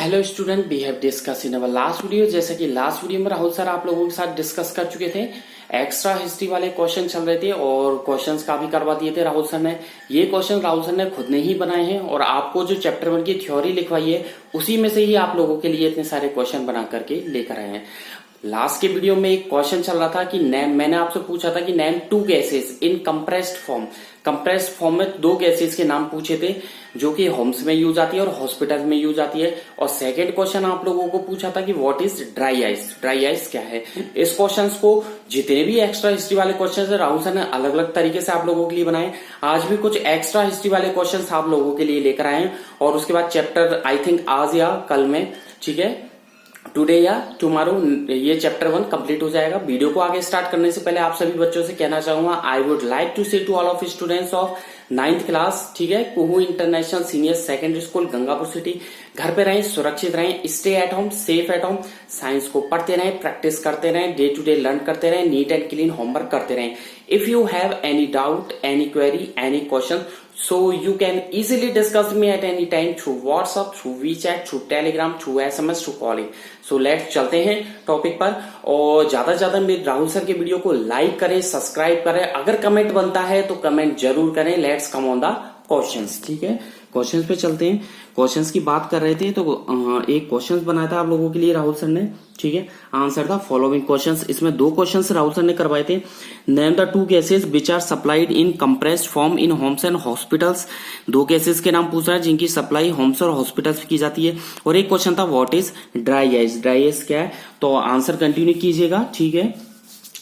Hello student, we have discuss in our last video. जैसे कि last video में Rahul sir आप लोगों के साथ डिस्कस कर चुके थे। एक्स्ट्रा हिस्ट्री वाले क्वेश्चन चल रहे थे और क्वेश्चंस काफी करवा दिए थे राहुल सर ने। ये क्वेश्चन राहुल सर ने खुद ने ही बनाए हैं और आपको जो चैप्टर 1 की थ्योरी लिखवाई है उसी में से ही आप लोगों के लिए इतने सारे क्वेश्चन बना करके लेकर आए हैं। लास्ट के वीडियो में एक क्वेश्चन चल रहा था कि मैंने आपसे पूछा था कि name 2 gases in compressed form. Compressed form में 2 गैसेस के नाम पूछे थे जो कि होम्स में यूज आती है और हॉस्पिटल में यूज आती है। और सेकंड क्वेश्चन आप लोगों को पूछा था कि what is dry ice. Dry ice क्या है। इस क्वेश्चन को जितने भी एक्स्ट्रा हिस्ट्री वाले क्वेश्चन है राहुल सर ने अलग अलग तरीके से आप लोगों के लिए बनाए। आज भी कुछ एक्स्ट्रा हिस्ट्री वाले क्वेश्चन आप लोगों के लिए लेकर आए हैं और उसके बाद चैप्टर आई थिंक आज या कल में, ठीक है, टुडे या टुमारो ये चैप्टर 1 कंप्लीट हो जाएगा। वीडियो को आगे स्टार्ट करने से पहले आप सभी बच्चों से कहना चाहूंगा, I would like to say to all of students of 9th class, ठीक है, Kuhu international senior secondary school Gangapur city, घर पे रहें, सुरक्षित रहें, stay at home, safe at home, science को पढ़ते रहें, प्रैक्टिस करते रहें, डे टू डे लर्न करते रहें, नीट एंड क्लीन होमवर्क करते रहें। If you have any doubt, any query, any question, so you can easily discuss me at any time through WhatsApp, through WeChat, through Telegram, through SMS, through calling. So let's चलते हैं topic पर। और ज्यादा से ज्यादा मेरे Rahul sir के video को लाइक करें, सब्सक्राइब करें, अगर कमेंट बनता है तो कमेंट जरूर करें। Let's come on the questions, ठीक है। क्वेश्चंस पे चलते हैं। क्वेश्चंस की बात कर रहे थे तो एक क्वेश्चंस बनाया था आप लोगों के लिए राहुल सर ने, ठीक है। आंसर था फॉलोइंग क्वेश्चंस। इसमें 2 क्वेश्चंस राहुल सर ने करवाए थे। Name the 2 gases which are supplied in compressed form in homes and hospitals. 2 gases के नाम पूछ रहा है जिनकी सप्लाई होम्स और हॉस्पिटल्स में की जाती है। और एक क्वेश्चन था what is dry ice. Dry ice क्या है। तो आंसर कंटिन्यू कीजिएगा, ठीक है।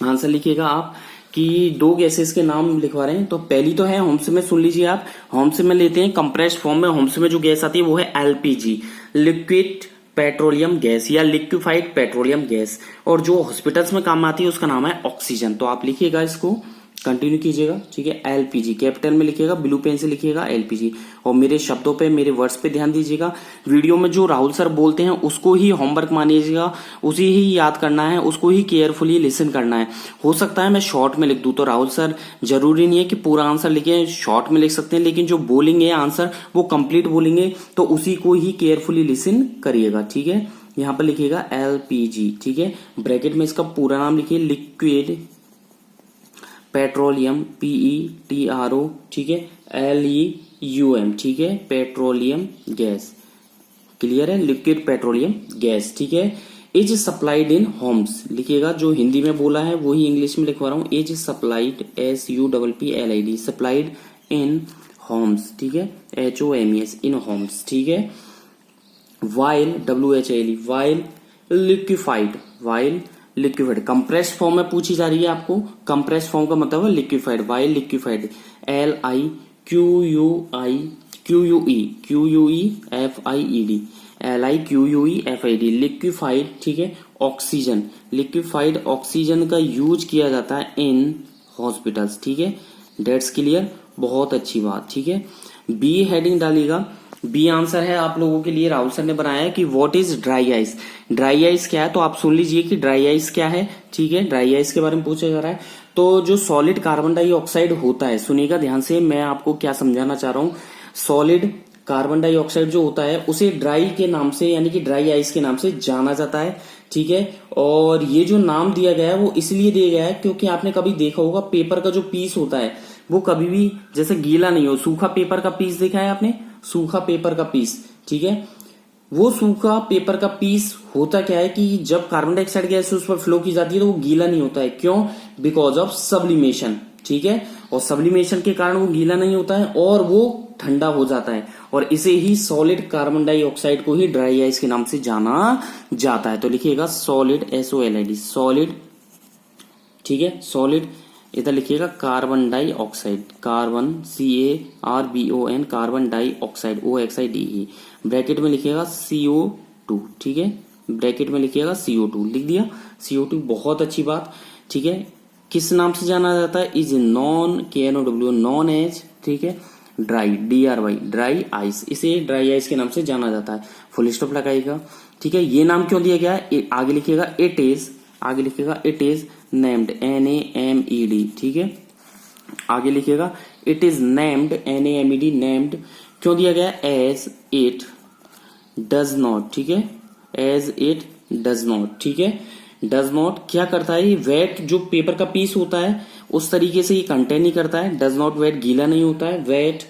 आंसर लिखिएगा आप कि 2 गैसेस के नाम लिखवा रहे हैं। तो पहली तो है होम्स में, सुन लीजिए आप। होम्स में लेते हैं कंप्रेस्ड फॉर्म में। होम्स में जो गैस आती है वो है एलपीजी, लिक्विड पेट्रोलियम गैस या लिक्विफाइड पेट्रोलियम गैस। और जो हॉस्पिटल्स में काम आती है उसका नाम है ऑक्सीजन। तो आप लिखिएगा, इसको कंटिन्यू कीजिएगा, ठीक है। एलपीजी कैपिटल में लिखिएगा, ब्लू पेन से लिखिएगा एलपीजी। और मेरे शब्दों पे, मेरे वर्ड्स पे ध्यान दीजिएगा। वीडियो में जो राहुल सर बोलते हैं उसको ही होमवर्क मानिएगा, उसी ही याद करना है, उसको ही केयरफुली लिसन करना है। हो सकता है मैं शॉर्ट में लिख दूं तो राहुल सर जरूरी नहीं है कि पूरा आंसर लिखे, शॉर्ट में लिख सकते हैं, लेकिन जो बोलेंगे आंसर वो कंप्लीट बोलेंगे तो उसी को ही केयरफुली लिसन करिएगा, ठीक है। यहाँ पर लिखिएगा एलपीजी, ठीक है। ब्रैकेट में इसका पूरा नाम लिखिए, लिक्विड पेट्रोलियम, PETRO, ठीक है, LEUM, ठीक है, पेट्रोलियम गैस। क्लियर है, लिक्विड पेट्रोलियम गैस, ठीक है। इज सप्लाइड इन होम्स लिखिएगा, जो हिंदी में बोला है वही इंग्लिश में लिखवा रहा हूं। Is supplied, SUPPLID, supplied in Holmes, ठीक है, HOMES, इन होम्स, ठीक है। While, WHILE, while liquefied, while liquefied. Compressed form में पूछी जा रही है आपको। कंप्रेस्ड फॉर्म का मतलब है liquefied, while liquefied, LIQUEFIED, liquefied, ठीक है। ऑक्सीजन, लिक्विफाइड ऑक्सीजन का यूज किया जाता है इन हॉस्पिटल्स, ठीक है। डेट्स क्लियर, बहुत अच्छी बात, ठीक है। बी हेडिंग डालिएगा। बी आंसर है आप लोगों के लिए राहुल सर ने बनाया है कि what is dry ice. Dry ice क्या है, तो आप सुन लीजिए कि ड्राई आइस क्या है, ठीक है। ड्राई आइस के बारे में पूछा जा रहा है। तो जो सॉलिड कार्बन डाइऑक्साइड होता है, सुनिएगा ध्यान से, मैं आपको क्या समझाना चाह रहा हूं। सॉलिड कार्बन डाइऑक्साइड जो होता है उसे ड्राई के नाम से, यानी कि ड्राई आइस के नाम से जाना जाता है, ठीक है। और ये जो नाम दिया गया है वो इसलिए दिया गया है क्योंकि आपने कभी देखा होगा पेपर का जो पीस होता है वो कभी भी जैसे गीला नहीं हो। सूखा पेपर का पीस देखा है आपने, सूखा पेपर का पीस, ठीक है। वो सूखा पेपर का पीस होता क्या है कि जब कार्बन डाइऑक्साइड गैस उस पर फ्लो की जाती है तो वो गीला नहीं होता है। क्यों? बिकॉज ऑफ सब्लिमेशन, ठीक है। और सब्लिमेशन के कारण वो गीला नहीं होता है और वो ठंडा हो जाता है। और इसे ही सॉलिड कार्बन डाइऑक्साइड को ही ड्राई आइस के नाम से जाना जाता है। तो लिखिएगा सॉलिड, SOLID, सॉलिड, ठीक है। सॉलिड, इधर लिखिएगा carbon dioxide, carbon CARBON, carbon dioxide, OXIDE। Bracket में लिखिएगा CO2, ठीक है। ब्रैकेट में लिखिएगा CO2, लिख दिया CO2, बहुत अच्छी बात, ठीक है। किस नाम से जाना जाता है? Is known, KNOW, known as, ठीक है, ड्राई, DRY, ड्राई आइस। इसे ड्राई आइस के नाम से जाना जाता है। फुल स्टॉप लगाइएगा, ठीक है। ये नाम क्यों दिया गया है? आगे लिखिएगा इट इज, आगे लिखिएगा इट इज नेम्ड, NAMED, ठीक है। आगे लिखिएगा it is named, NAMED, named क्यों दिया गया? एज इट डज नॉट, ठीक है, एज इट डज नॉट, ठीक है। डज नॉट क्या करता है, ये वेट जो पेपर का पीस होता है उस तरीके से ये कंटेन नहीं करता है। डज नॉट वेट गीला नहीं होता है। वेट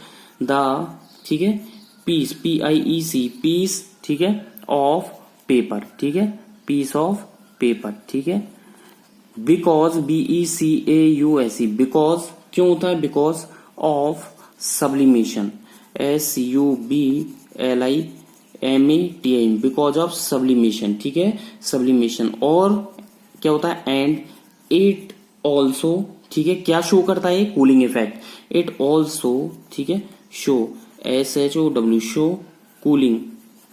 द, ठीक है, पीस, PIEC, पीस, ठीक है, ऑफ पेपर, ठीक है, पीस ऑफ पेपर, ठीक है। बिकॉज, BECAUSE, बिकॉज क्यों होता है, because of sublimation, SUBLIMATION, because of sublimation, ठीक है, सब्लिमेशन। और क्या होता है, एंड इट ऑल्सो, ठीक है, क्या शो करता है, कूलिंग इफेक्ट। इट ऑल्सो, ठीक है, show, SHOW, show, cooling,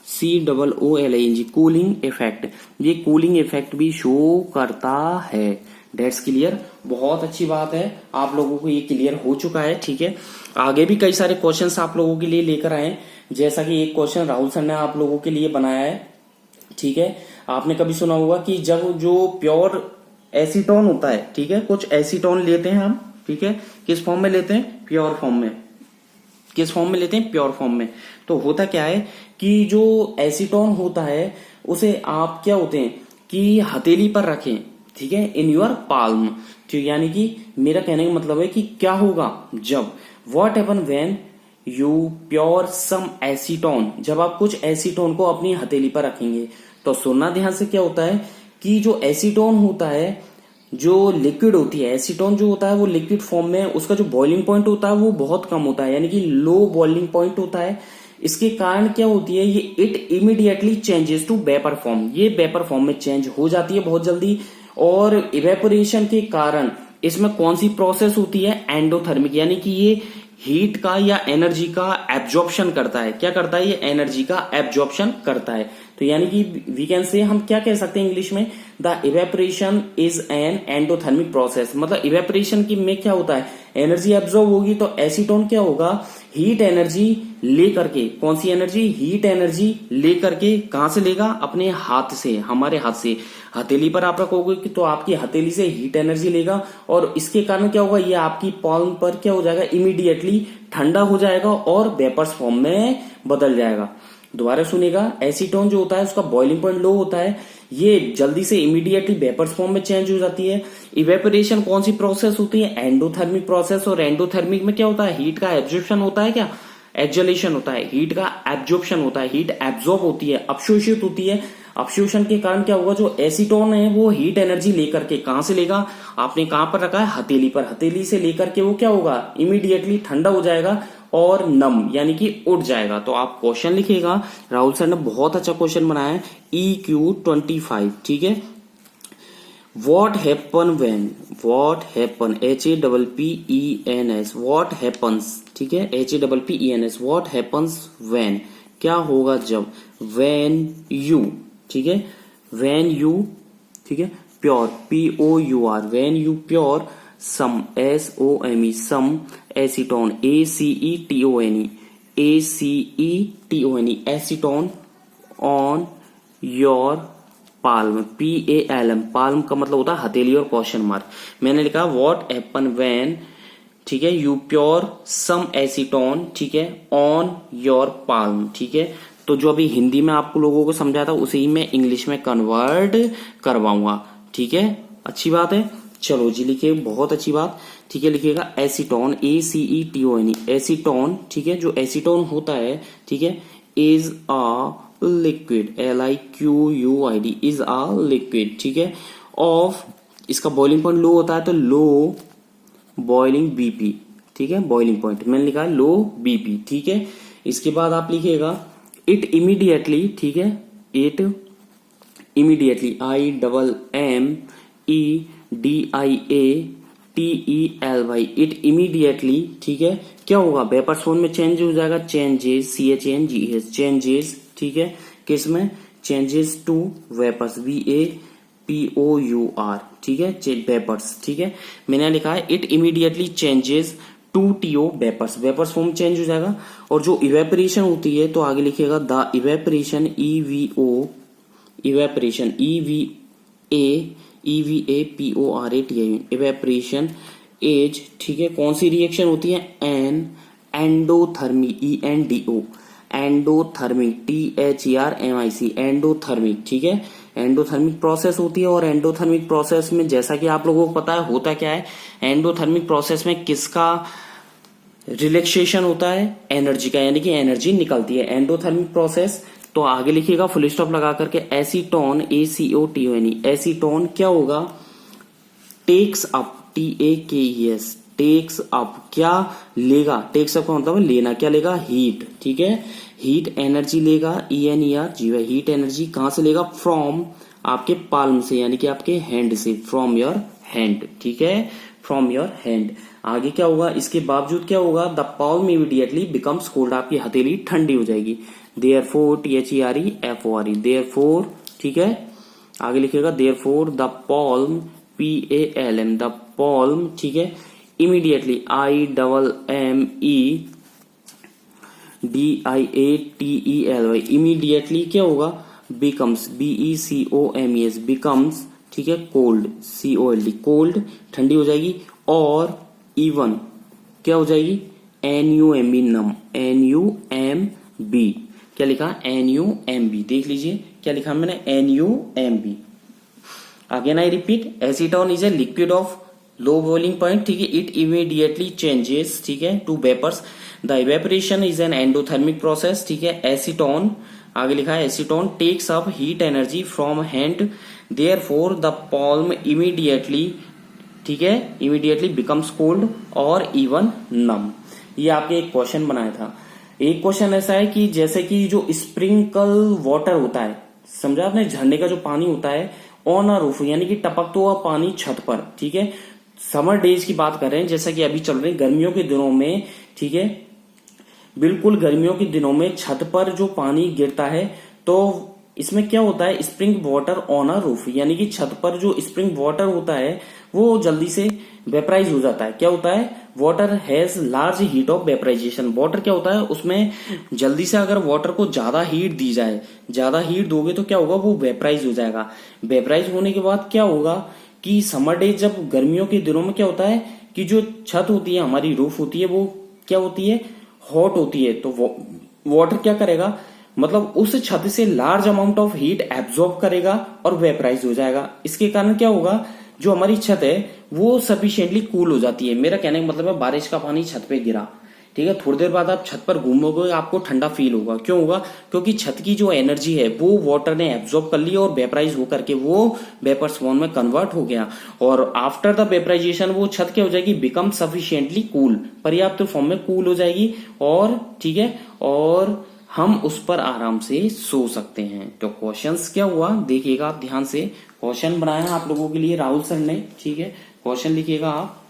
COOLING, cooling effect, ये कूलिंग इफेक्ट भी शो करता है। डेट्स क्लियर, बहुत अच्छी बात है, आप लोगों को ये क्लियर हो चुका है, ठीक है। आगे भी कई सारे क्वेश्चंस आप लोगों के लिए लेकर आए, जैसा कि एक क्वेश्चन राहुल सर ने आप लोगों के लिए बनाया है, ठीक है। आपने कभी सुना होगा कि जब जो प्योर एसीटोन होता है, ठीक है, कुछ एसीटोन लेते हैं हम, ठीक है, किस फॉर्म में लेते हैं, प्योर फॉर्म में। किस फॉर्म में लेते हैं, प्योर फॉर्म में। तो होता क्या है कि जो एसीटोन होता है उसे आप क्या होते हैं कि हथेली पर रखें, ठीक है, इन योर पाल्म, तो यानी कि मेरा कहने का मतलब है कि क्या होगा जब, what happen when you pour some acetone, जब आप कुछ एसीटोन को अपनी हथेली पर रखेंगे। तो सुनना ध्यान से, क्या होता है कि जो एसीटोन होता है, जो लिक्विड होती है, एसीटोन जो होता है वो लिक्विड फॉर्म में, उसका जो बॉइलिंग पॉइंट होता है वो बहुत कम होता है, यानी कि लो बॉइलिंग पॉइंट होता है। इसके कारण क्या होती है, ये it immediately changes to vapour form, ये वेपर फॉर्म में चेंज हो जाती है बहुत जल्दी। और इवेपोरेशन के कारण इसमें कौन सी प्रोसेस होती है, एंडोथर्मिक, यानी कि ये हीट का या एनर्जी का एब्जॉर्प्शन करता है। क्या करता है, ये एनर्जी का एब्जॉर्प्शन करता है। तो यानी कि वी कैन से, हम क्या कह सकते हैं इंग्लिश में, the evaporation is an endothermic process. मतलब इवेपोरेशन की में क्या होता है, एनर्जी एब्जॉर्ब होगी, तो एसीटोन क्या होगा, हीट एनर्जी लेकर के, कौन सी एनर्जी, हीट एनर्जी लेकर के, कहां से लेगा, अपने हाथ से, हमारे हाथ से, हथेली पर आप रखोगे कि तो आपकी हथेली से हीट एनर्जी लेगा, और इसके कारण क्या होगा, ये आपकी पॉल्म पर क्या हो जाएगा, इमीडिएटली ठंडा हो जाएगा और वेपर्स फॉर्म में बदल जाएगा। दोबारा सुनेगा, एसीटोन जो होता है उसका बॉइलिंग पॉइंट लो होता है, ये जल्दी से इमीडिएटली वेपर्स फॉर्म में चेंज हो जाती है। इवेपोरेशन कौन सी प्रोसेस होती है, एंडोथर्मिक प्रोसेस, और एंडोथर्मिक में क्या होता है, हीट का एब्जॉर्प्शन होता है, क्या एक्सलेशन होता है, हीट का एब्जॉर्प्शन होता है, हीट एब्जॉर्ब होती है, अवशोषित होती है। अवशोषण के कारण क्या होगा, जो एसीटोन है वो हीट एनर्जी लेकर के कहां से लेगा, आपने कहां पर रखा है, हथेली पर, हथेली से लेकर के वो क्या होगा, इमीडिएटली ठंडा हो जाएगा और नम, यानी कि उड़ जाएगा। तो आप क्वेश्चन लिखिएगा, राहुल सर ने बहुत अच्छा क्वेश्चन बनाया है, EQ25, ठीक है। What happen when, what happen, HAPPENS, what happens, ठीक है, HAPPENS, what happens when, क्या होगा जब, when you, ठीक है, when you, ठीक है, pure, POUR, when you pure some, SOME, some acetone, ACETONE, ACETONE, acetone on your palm, PALM, palm का मतलब होता है हथेली और क्वेश्चन मार्क। मैंने लिखा व्हाट हैपन व्हेन, ठीक है, यू प्योर सम एसीटोन, ठीक है, ऑन योर पाल्म, ठीक है। तो जो अभी हिंदी में आपको लोगों को समझाया था उसे ही मैं इंग्लिश में कन्वर्ट करवाऊंगा, ठीक है, अच्छी बात है। चलो जी लिखिए, बहुत अच्छी बात, ठीक है, लिखिएगा एसीटोन, ACETONE, एसीटोन, ठीक है, जो एसीटोन होता है, ठीक है, is a liquid, LIQUID, is a liquid, ठीक है, ऑफ, इसका बॉइलिंग पॉइंट लो होता है, तो लो बॉइलिंग BP, ठीक है, बॉइलिंग पॉइंट मैंने लिखा है लो BP, ठीक है। इसके बाद आप लिखिएगा इट इमीडिएटली, ठीक है, it immediately, IMMEDIATELY, it immediately, ठीक है, क्या होगा, वेपर फॉर्म में चेंज हो जाएगा, चेंजेस, CHANGES, चेंजेस, ठीक है, किसमें, चेंजेस टू वेपर्स, VAPOUR, ठीक है, वेपर्स, ठीक है। मैंने लिखा है it immediately changes to TO vapours, vapours form change हो जाएगा। और जो इवेपोरेशन होती है तो आगे लिखिएगा the evaporation, EVO, evaporation, EVAPORATION, evaporation as, ठीक है, कौन सी रिएक्शन होती है, an endothermic, ENDO, endothermic, THERMIC, endothermic, ठीक है। एंडोथर्मिक प्रोसेस होती है और एंडोथर्मिक प्रोसेस में जैसा कि आप लोगों को पता है होता क्या है, एंडोथर्मिक प्रोसेस में किसका रिलैक्सेशन होता है, एनर्जी का, यानी कि एनर्जी निकलती है एंडोथर्मिक प्रोसेस। तो आगे लिखिएगा फुल स्टॉप लगा करके एसीटोन, ACOTON, एसीटोन क्या होगा, takes up, TAKES, takes up, क्या लेगा, टेक्स अप का मतलब लेना, क्या लेगा, हीट, ठीक है, हीट एनर्जी लेगा, ENERG, हीट एनर्जी कहां से लेगा, फ्रॉम, आपके पाल्म से, यानी कि आपके हैंड से, फ्रॉम योर हैंड, ठीक है, फ्रॉम योर हैंड। आगे क्या होगा, इसके बावजूद क्या होगा, the palm immediately becomes cold, आपकी हथेली ठंडी हो जाएगी। देयरफॉर, THEREFORE, देयरफॉर, ठीक है। आगे लिखेगा therefore the palm, PALM, the palm, ठीक है, इमीडिएटली, IMMEDIATELY, इमीडिएटली क्या होगा, बिकम्स, BECOMES, बिकम्स, ठीक है, कोल्ड, COLD, कोल्ड, ठंडी हो जाएगी। और इवन क्या हो जाएगी, NUMB, नम, NUMB, क्या लिखा, NUMB, देख लीजिए क्या लिखा मैंने, NUMB। Again I repeat, acetone is a liquid of low boiling point, ठीक है, इट इमीडिएटली चेंजेस, ठीक है, to vapours, the evaporation is an endothermic process, ठीक है। एसीटोन, आगे लिखा है acetone takes up heat energy from hand, therefore the palm immediately, ठीक है, इमीडिएटली बिकम्स कोल्ड और इवन नम। ये आपने एक क्वेश्चन बनाया था। एक क्वेश्चन ऐसा है कि जैसे कि जो स्प्रिंकल वाटर होता है, समझा आपने, झरने का जो पानी होता है, ऑन अ रूफ, यानी कि टपकता हुआ पानी छत पर, ठीक है, समर डेज की बात कर रहे हैं, जैसा कि अभी चल रहे हैं गर्मियों के दिनों में, ठीक है, बिल्कुल गर्मियों के दिनों में छत पर जो पानी गिरता है, तो इसमें क्या होता है, spring water on a roof, यानी कि छत पर जो स्प्रिंग वाटर होता है वो जल्दी से वेपराइज हो जाता है। क्या होता है, water has large heat of vaporization, water क्या होता है, उसमें जल्दी से अगर वाटर को ज्यादा हीट दी जाए, ज्यादा हीट दोगे तो क्या होगा, वो वेपराइज हो जाएगा। वेपराइज होने के बाद क्या होगा कि समर डेज, जब गर्मियों के दिनों में क्या होता है कि जो छत होती है, हमारी रूफ होती है, वो क्या होती है, हॉट होती है, तो वाटर क्या करेगा, मतलब उस छत से large amount of heat absorb करेगा और वेपराइज हो जाएगा। इसके कारण क्या होगा, जो हमारी छत है वो सफिशिएंटली कूल हो जाती है। मेरा कहने का मतलब है, बारिश का पानी छत पे गिरा, ठीक है, थोड़ी देर बाद आप छत पर घूमोगे, आपको ठंडा फील होगा। क्यों होगा, क्योंकि छत की जो एनर्जी है वो वाटर ने एब्जॉर्ब कर ली और वेपराइज होकर के वो वेपर्स फॉर्म में कन्वर्ट हो गया, और आफ्टर द वेपराइजेशन वो छत क्या हो जाएगी, बिकम सफिशिएंटली कूल, पर्याप्त फॉर्म में कूल हो जाएगी, और ठीक है, और हम उस पर आराम से सो सकते हैं। तो क्वेश्चंस क्या हुआ देखिएगा आप ध्यान से, क्वेश्चन बनाया आप लोगों के लिए राहुल सर ने, ठीक है, क्वेश्चन लिखिएगा आप।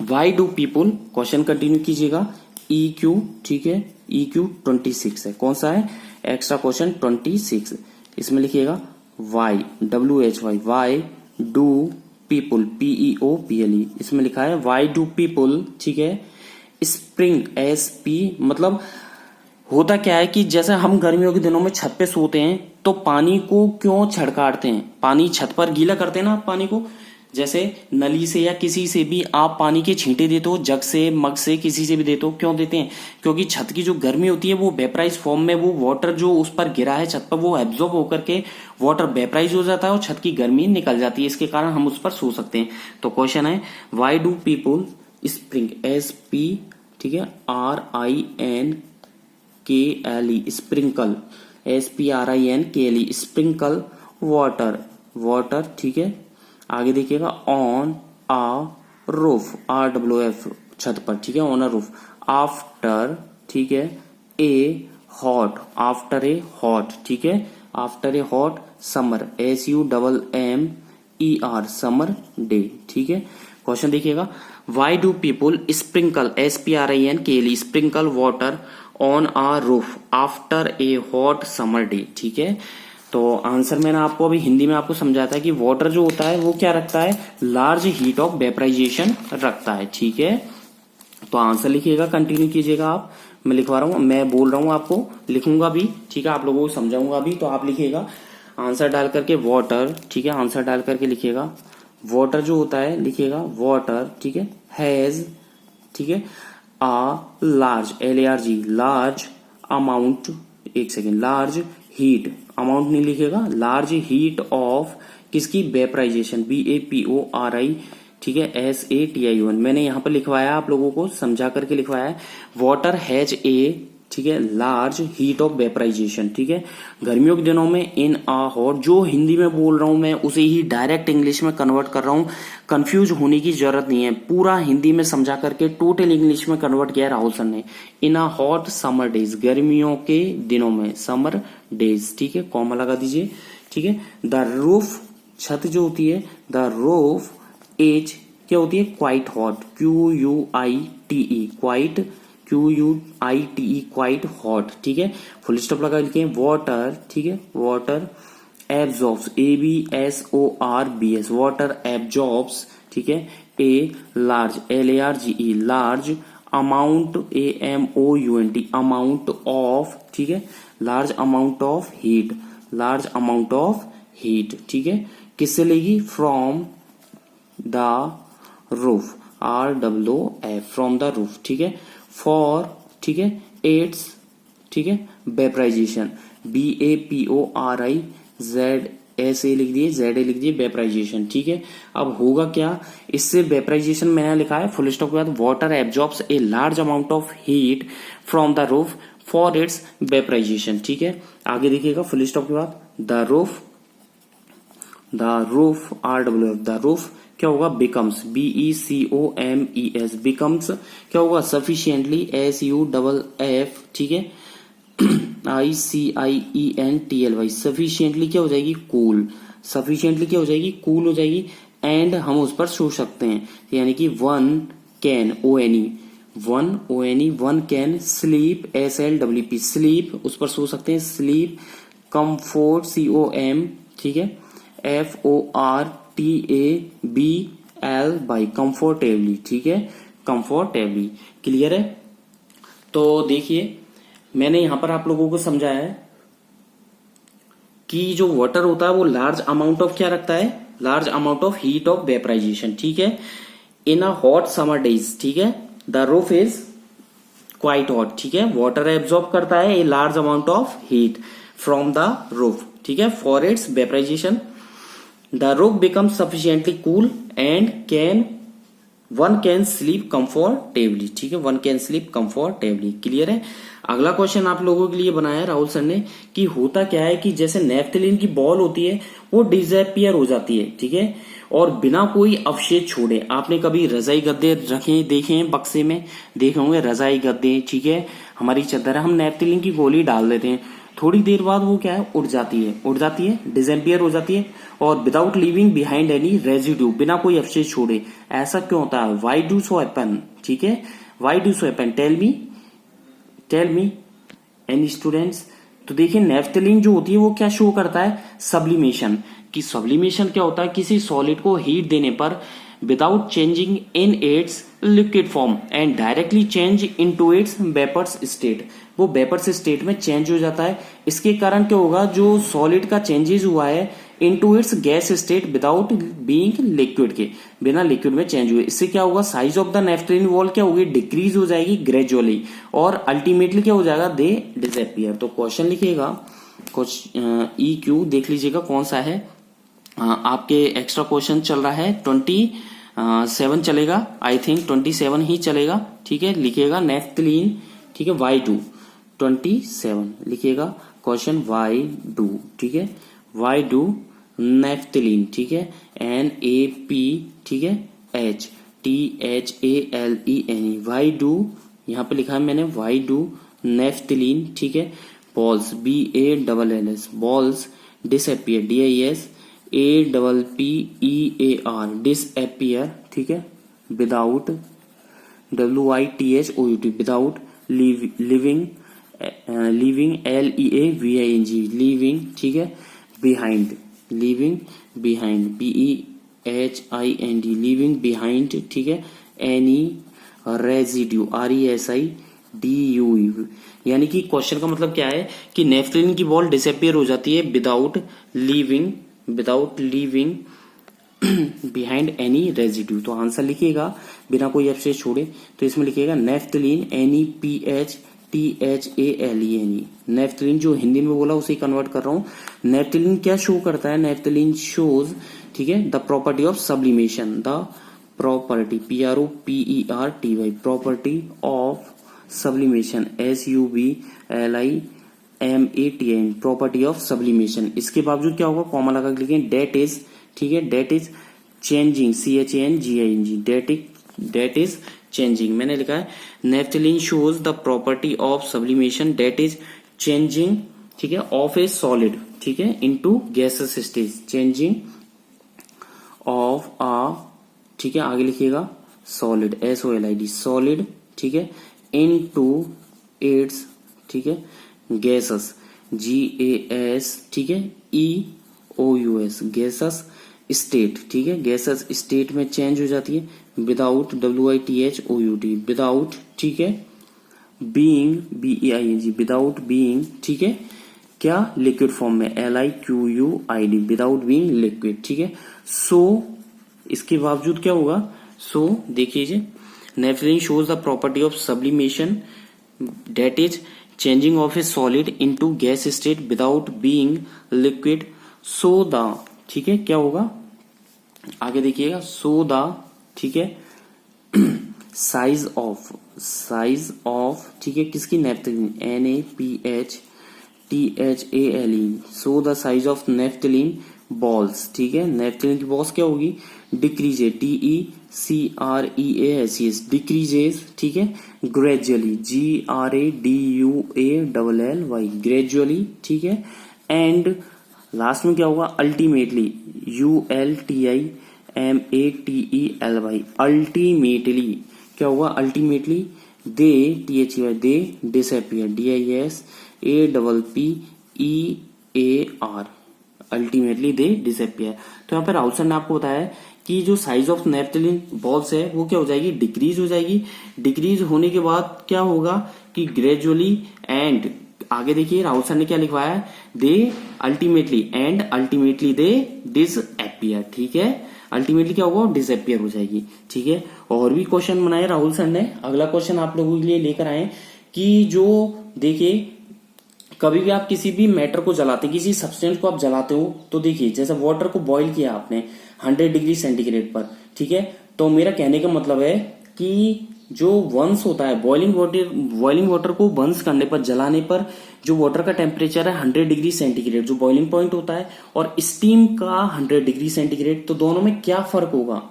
Y do people, question continue कीजिएगा, EQ, ठीक है, EQ 26 है, कौन सा है, एक्स्ट्रा क्वेश्चन 26, इसमें लिखिएगा why, WHY, why do people, PEOPLE, इसमें लिखा है वाई डू पीपुल, ठीक है, स्प्रिंग, SP, मतलब होता क्या है कि जैसे हम गर्मियों के दिनों में छत पे सोते हैं तो पानी को क्यों छड़काते हैं, पानी छत पर गीला करते हैं ना आप पानी को, जैसे नली से या किसी से भी आप पानी के छींटे देते हो, जग से, मग से, किसी से भी देते हो, क्यों देते हैं, क्योंकि छत की जो गर्मी होती है वो वेपराइज फॉर्म में, वो वाटर जो उस पर गिरा है छत पर वो एब्जॉर्ब होकर के वाटर वेपराइज हो जाता है और छत की गर्मी निकल जाती है, इसके कारण हम उस पर सो सकते हैं। तो क्वेश्चन है why do people spring, SP, ठीक है, RINKLE, sprinkle, SPRINKLE, sprinkle water, water, ठीक है, आगे देखिएगा ऑन आ रूफ, RWF, छत पर, ठीक है, ऑन अ रूफ, आफ्टर, ठीक है, a hot, after a hot, ठीक है, after a hot summer, SUMMER, summer day, ठीक है। क्वेश्चन देखिएगा why do people sprinkle, SPRINKLE, sprinkle water on a roof after a hot summer day, ठीक है। तो आंसर मैंने आपको अभी हिंदी में आपको समझाया था कि वाटर जो होता है वो क्या रखता है, लार्ज हीट ऑफ वेपराइजेशन रखता है, ठीक है। तो आंसर लिखिएगा, कंटिन्यू कीजिएगा आप, मैं लिखवा रहा हूं, मैं बोल रहा हूं आपको, लिखूंगा भी, ठीक है, आप लोगों को समझाऊंगा भी, तो आप लिखिएगा आंसर डाल करके वाटर, ठीक है, आंसर डाल करके लिखिएगा वाटर जो होता है, लिखिएगा वाटर, ठीक है, हैज, ठीक है, लार्ज LARG लार्ज अमाउंट, एक सेकेंड, लार्ज हीट, अमाउंट नहीं लिखेगा, लार्ज हीट ऑफ किसकी, वेपराइजेशन, VAPORI, ठीक है, SATION। मैंने यहां पर लिखवाया, आप लोगों को समझा करके लिखवाया है, वाटर हैज ए, ठीक है, लार्ज हीट ऑफ वेपराइजेशन, ठीक है। गर्मियों के दिनों में इन आ हॉट, जो हिंदी में बोल रहा हूं मैं उसे ही डायरेक्ट इंग्लिश में कन्वर्ट कर रहा हूं, कंफ्यूज होने की जरूरत नहीं है, पूरा हिंदी में समझा करके टोटल इंग्लिश में कन्वर्ट किया राहुल सर ने। इन आ हॉट समर डेज, गर्मियों के दिनों में, समर डेज, ठीक है, कॉमा लगा दीजिए, ठीक है। द रूफ, छत जो होती है, द रूफ एज क्या होती है, quite hot, QUITE, quite, QUITE, quite hot, ठीक है। फुल स्टॉप लगा लिखे, वाटर, ठीक है, water absorbs, ABSORBS, water absorbs, ठीक है, a large, LARGE, large amount, AMOUNT, amount of, ठीक है, large amount of heat, large amount of heat, ठीक है, किससे लेगी, from the roof, ROOF, from the roof, ठीक है। फॉर, ठीक है, एट्स, ठीक है, वेपराइजेशन, BAPORI ZSA लिख दिए, ZA लिख दिए, वेपराइजेशन, ठीक है। अब होगा क्या, इससे वेपराइजेशन मैंने लिखा है फुल स्टॉप के बाद, water absorbs a large amount of heat from the roof for its vaporization, ठीक है। आगे देखिएगा फुल स्टॉप के बाद, the roof RWF, the roof क्या होगा, बिकम्स, BECOMES, बिकम्स क्या होगा, सफिशिएंटली, SUFF, ठीक है, ICIENTLY, सफिशिएंटली क्या हो जाएगी, कूल, सफिशिएंटली क्या हो जाएगी, कूल हो जाएगी, एंड हम उस पर सो सकते हैं, यानी कि one can, one can sleep, SLWP, sleep, उस पर सो सकते हैं, स्लीप, कम्फोर्ट, COM, ठीक है, FORTABL बाई, कंफर्टेबली, ठीक है, कंफर्टेबली, क्लियर है। तो देखिए मैंने यहां पर आप लोगों को समझाया है कि जो वाटर होता है वो लार्ज अमाउंट ऑफ क्या रखता है, large amount of heat of vaporization, ठीक है, in a hot summer days, ठीक है, the roof is quite hot, ठीक है, वाटर एब्जॉर्ब करता है a large amount of heat from the roof, ठीक है, for its vaporization, the roof become sufficiently cool and one can sleep comfortably, ठीक है, one can sleep comfortably, clear है। अगला क्वेश्चन आप लोगों के लिए बनाया है राहुल सर ने कि होता क्या है कि जैसे नेफ्थलीन की बॉल होती है वो डिसअपियर हो जाती है, ठीक है, और बिना कोई अवशेष छोड़े। आपने कभी रजाई गद्दे रखे देखे हैं, बक्से में देखे होंगे रजाई गद्दे, ठीक है, हमारी चादर है, हम नेफ्थलीन की गोली डाल देते हैं, थोड़ी देर बाद वो क्या है, उड़ जाती है, डिसअपियर हो जाती है, और without leaving behind any residue, बिना कोई अवशेष छोड़े। ऐसा क्यों होता है, वाई डू सो हैपन, ठीक है, why do so happen, tell me any students. तो देखिए नेफ्थलीन जो होती है वो क्या शो करता है, सब्लिमेशन, कि सब्लिमेशन क्या होता है, किसी सॉलिड को हीट देने पर without changing in its liquid form and directly change into its vapours state, वो वेपर्स स्टेट में चेंज हो जाता है। इसके कारण क्या होगा, जो सॉलिड का चेंजेस हुआ है into its gas state without being liquid के, बिना लिक्विड में चेंज हुए, इससे क्या होगा, size of the naphthalene wall क्या होगी, डिक्रीज हो जाएगी ग्रेजुअली, और अल्टीमेटली क्या हो जाएगा, दे डिसअपियर। तो क्वेश्चन लिखिएगा, कुछ EQ देख लीजिएगा कौन सा है, आपके एक्स्ट्रा क्वेश्चन चल रहा है 27 चलेगा, आई थिंक 27 ही चलेगा, ठीक है, लिखिएगा नेफ्थलीन, ठीक है, Y2 27 लिखिएगा, क्वेश्चन Y2, ठीक है, Y2 नेफ्थलीन, ठीक है, NAP, ठीक है, THALENE, Y2 यहाँ पे लिखा है मैंने, Y2 नेफ्थलीन, ठीक है, balls, BALLS, balls, disappear, DISAPPEAR, disappear, ठीक है, without, WITHOUT, without, living, LEAVING, living, ठीक है, behind, living behind, BEHIND, living behind, ठीक है, एनी रेजिड्यू, RESIDUE, यानी कि क्वेश्चन का मतलब क्या है कि नेफ्थलीन की बॉल डिसअपियर हो जाती है without leaving behind any residue. तो आंसर लिखिएगा बिना कोई अवशेष छोड़े, तो इसमें लिखिएगा नेफ्थलीन, NEPHTHALENE। नेफ्थलीन जो हिंदी में बोला उसे कन्वर्ट कर रहा हूं। नेफ्थलीन क्या शो करता है? नेफ्थलीन शोज, ठीक है, the property of sublimation, the property PROPERTY, property of sublimation SUBLIMATIN, property of sublimation. इसके बावजूद क्या होगा? कॉमा लगा के लिखें डेट इज, ठीक है, that is changing, CHANGING, that is changing. मैंने लिखा है naphthalene shows the property of sublimation that is changing, ठीक है, ऑफ ए सॉलिड, ठीक है, into gases stage, changing of uh, ठीक है, आगे लिखिएगा सॉलिड, SOLID, सॉलिड, ठीक है, इनटू इट्स, ठीक है, गैसेस, GAS, ठीक है, EOUS, गैसेस स्टेट, ठीक है, गैसेस स्टेट में चेंज हो जाती है विदाउट, WITHOUT, विदाउट, ठीक है, बीइंग, BEING, विदाउट बीइंग, ठीक है, क्या? लिक्विड फॉर्म में, LIQUID, विदाउट बीइंग लिक्विड, ठीक है। सो इसके बावजूद क्या होगा? सो देखिए, naphthalene shows the property of sublimation that is changing of a solid into gas state without being liquid, so the, ठीक है, क्या होगा? आगे देखिएगा, सो द, ठीक है, साइज ऑफ, ठीक है, किसकी? Naphthalene, NAPHTHALE, so the size of naphthalene balls, ठीक है, नेफ्थलीन की बॉल्स क्या होगी? डिक्रीजेस, DECREASES, डिक्रीजेस, ठीक है, ग्रेजुअली, GRADUALLY, ग्रेजुअली, ठीक है, एंड लास्ट में क्या होगा? अल्टीमेटली, ULTIMATELY, अल्टीमेटली क्या होगा? Ultimately they, THEY, they disappear, DISAPPEAR, ultimately they disappear. तो यहाँ पे राहुल सर ने आपको बताया कि जो साइज ऑफ नेफ्थलीन बॉल्स है वो क्या हो जाएगी? डिक्रीज हो जाएगी। डिक्रीज होने के बाद क्या होगा कि ग्रेजुअली एंड, आगे देखिए राहुल सर ने क्या लिखवाया है? They ultimately and ultimately they disappear, ठीक है, अल्टीमेटली क्या होगा? डिसअपियर हो जाएगी, ठीक है। और भी क्वेश्चन बनाए राहुल सर ने। अगला क्वेश्चन आप लोगों के लिए लेकर आए कि जो देखिए कभी भी आप किसी भी मैटर को जलाते, किसी सब्सटेंस को आप जलाते हो, तो देखिए जैसे वाटर को बॉईल किया आपने 100 डिग्री सेंटीग्रेड पर, ठीक है, तो मेरा कहने का मतलब है कि जो वंस होता है बॉइलिंग वाटर को वंस करने पर, जलाने पर जो वाटर का टेम्परेचर है 100 डिग्री सेंटीग्रेड जो बॉइलिंग पॉइंट होता है, और स्टीम का 100 डिग्री सेंटीग्रेड, तो दोनों में क्या फर्क होगा?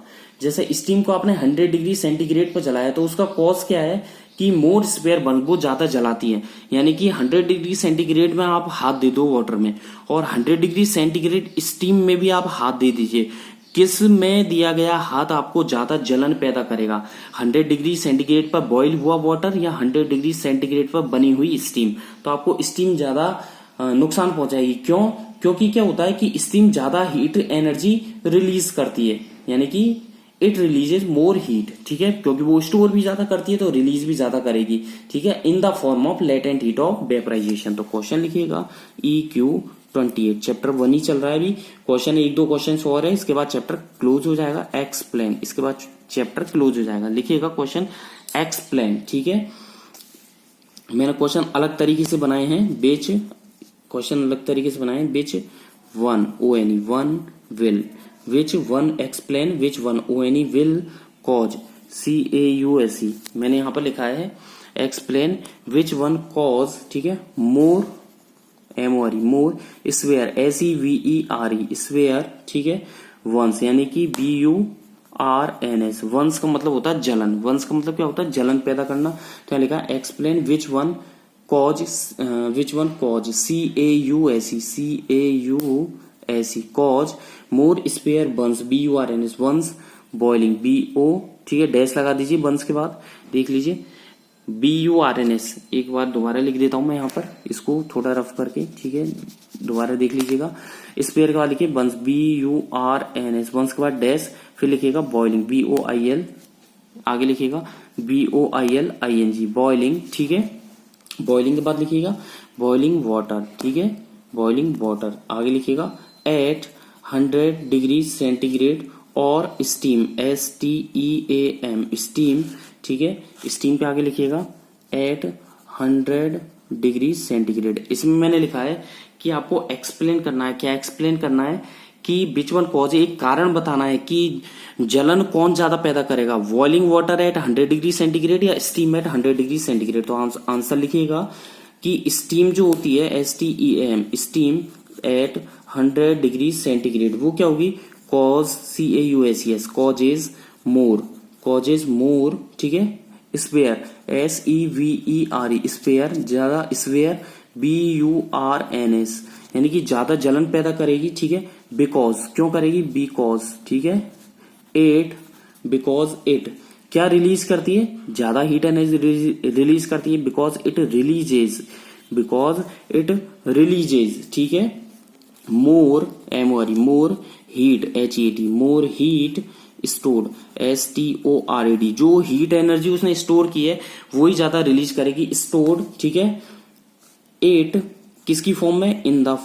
जैसे स्टीम को आपने 100 डिग्री सेंटीग्रेड पर जलाया तो उसका कॉज क्या है कि मोर स्पेयर बर्न, वो ज्यादा जलाती है। यानी कि 100 डिग्री सेंटीग्रेड में आप हाथ दे दो वाटर में, और 100 डिग्री सेंटीग्रेड स्टीम में भी आप हाथ दे दीजिए, किस में दिया गया हाथ आपको ज्यादा जलन पैदा करेगा? 100 डिग्री सेंटीग्रेड पर बॉईल हुआ वाटर या 100 डिग्री सेंटीग्रेड पर बनी हुई स्टीम? तो आपको स्टीम ज्यादा नुकसान पहुंचाएगी। क्यों? क्योंकि क्या होता है कि स्टीम ज्यादा हीट एनर्जी रिलीज करती है, यानी कि इट रिलीजेज मोर हीट, ठीक है, क्योंकि वो स्टोर भी ज्यादा करती है तो रिलीज भी ज्यादा करेगी, ठीक है, in the form of latent heat of vaporization. तो क्वेश्चन लिखिएगा EQ28, चैप्टर 1 ही चल रहा है अभी, क्वेश्चन 1-2 क्वेश्चन और है, इसके बाद चैप्टर क्लोज हो जाएगा। एक्सप्लेन, इसके बाद चैप्टर क्लोज हो जाएगा। लिखिएगा क्वेश्चन एक्सप्लेन, ठीक है। मैंने क्वेश्चन अलग तरीके से बनाए हैं, बेच क्वेश्चन अलग तरीके से बनाए हैं। बेच 1 ONE 1 will, which one explain, which one ONE will cause, CAUSE, मैंने यहां पर लिखा है explain which one cause, ठीक है, more MORE more sphere, SEVERE sphere, ठीक है, once, यानी कि BURNS, once का मतलब होता है जलन, once का मतलब क्या होता है? जलन पैदा करना। तो यहाँ लिखा explain which one cause, CAUSE cause more spare burns, BURNS burns boiling, BO, ठीक है, डैश लगा दीजिए बर्न्स के बाद, देख लीजिए BURNS। एक बार दोबारा लिख देता हूं मैं यहाँ पर, इसको थोड़ा रफ करके, ठीक है, दोबारा देख लीजिएगा। स्पेयर के बाद लिखिए बर्न्स, BURNS, बर्न्स के बाद डैश, फिर लिखिएगा बॉइलिंग, BOIL, आगे लिखिएगा BOILING, बॉइलिंग, ठीक है, बॉइलिंग के बाद लिखिएगा बॉइलिंग वाटर, ठीक है, बॉइलिंग वाटर, आगे लिखिएगा एट 100 डिग्री सेंटीग्रेड और स्टीम STEAM स्टीम, ठीक है। स्टीम पे आगे लिखिएगा एट 100 डिग्री सेंटीग्रेड। इसमें मैंने लिखा है कि आपको एक्सप्लेन करना है। क्या एक्सप्लेन करना है कि विच वन कॉज, एक कारण बताना है कि जलन कौन ज्यादा पैदा करेगा, boiling water at 100 degree centigrade या स्टीम एट 100 डिग्री सेंटीग्रेड। तो आंसर लिखिएगा कि स्टीम जो होती है STEAM steam at 100 degree centigrade वो क्या होगी, कॉज CAUSES कॉजेज मोर, ठीक है। स्पेयर SEVERE स्पेयर, ज्यादा, स्पेयर BURNS यानी कि ज्यादा जलन पैदा करेगी, ठीक है। बिकॉज क्यों करेगी, बिकॉज, ठीक है। बिकॉज इट क्या रिलीज करती है, ज्यादा हीट एनर्जी रिलीज करती है, बिकॉज इट रिलीजेज, ठीक है। More more heat HEAT more heat stored STORAD जो हीट एनर्जी उसने स्टोर की है वही ज्यादा रिलीज करेगी, स्टोर्ड, ठीक है। एट किसकी फॉर्म में, इन द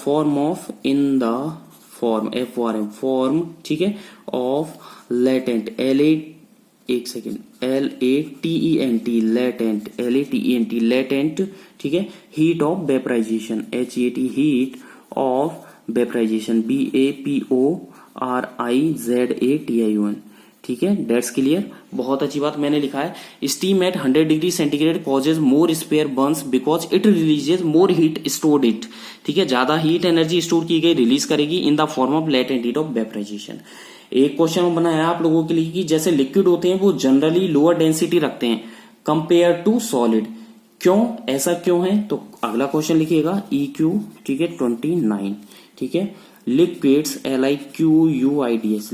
फॉर्म, ठीक है, ऑफ लेटेंट लेटेंट, ठीक है, heat of vaporization HEAT heat of vaporization VAPORIZATION, ठीक है। डेट्स क्लियर, बहुत अच्छी बात मैंने लिखा है। Steam at 100 degree centigrade causes more spare burns because it releases more heat stored it, ठीक है। ज्यादा हीट एनर्जी स्टोर की गई रिलीज करेगी in the form of latent heat of vaporization. एक क्वेश्चन बनाया आप लोगों के लिए कि जैसे लिक्विड होते हैं वो जनरली लोअर डेंसिटी रखते हैं कंपेयर टू सॉलिड, क्यों, ऐसा क्यों है, तो अगला क्वेश्चन लिखिएगा EQ, ठीक है 29, ठीक है। Liquids LIQUIDS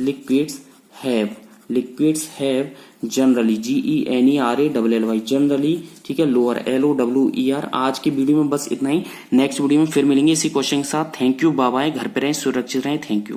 liquids have generally GENERALLY generally, ठीक है, लोअर LOWER। आज की वीडियो में बस इतना ही, नेक्स्ट वीडियो में फिर मिलेंगे इसी क्वेश्चन के साथ। थैंक यू, बाय बाय, घर पे रहें, सुरक्षित रहें, थैंक यू।